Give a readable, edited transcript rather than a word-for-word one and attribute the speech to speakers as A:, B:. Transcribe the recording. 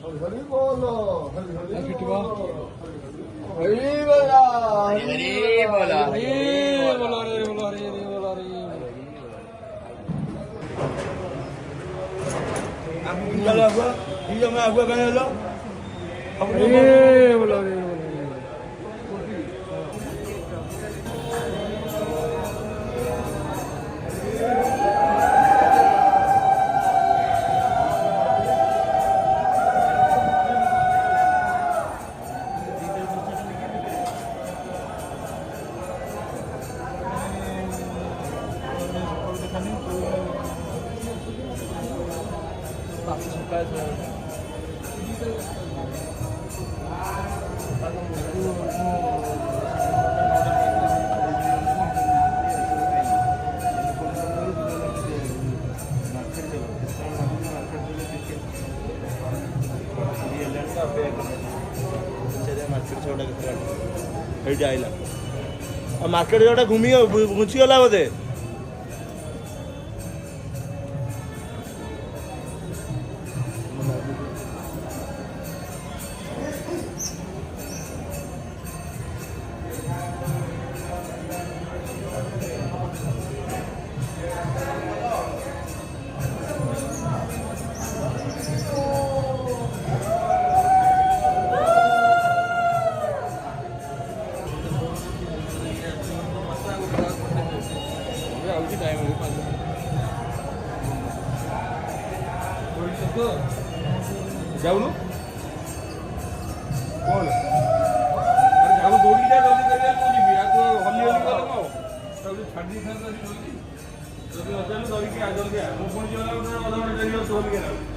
A: हरि बोलो हरि हरि
B: हरि
A: बोलो
B: हरि बोला हरि बोला हरि बोला हरि बोला हरि बोला हरि
A: आगुआ कहीं हेलो
B: हरि बोला हरि बोला
A: मार्केट जो घूमी घुंचीगला बोधे
C: जाऊनु कौन जाऊ दौड़ी जा जल्दी कर यार मुझे भी तो हल्ली हल्ली कर लगाओ तब छाड़ दी था जल्दी जल्दी अचानक दौड़ी के आ जल्दी आ वो फोन चला उधर वाला डेली और तोड़ के ना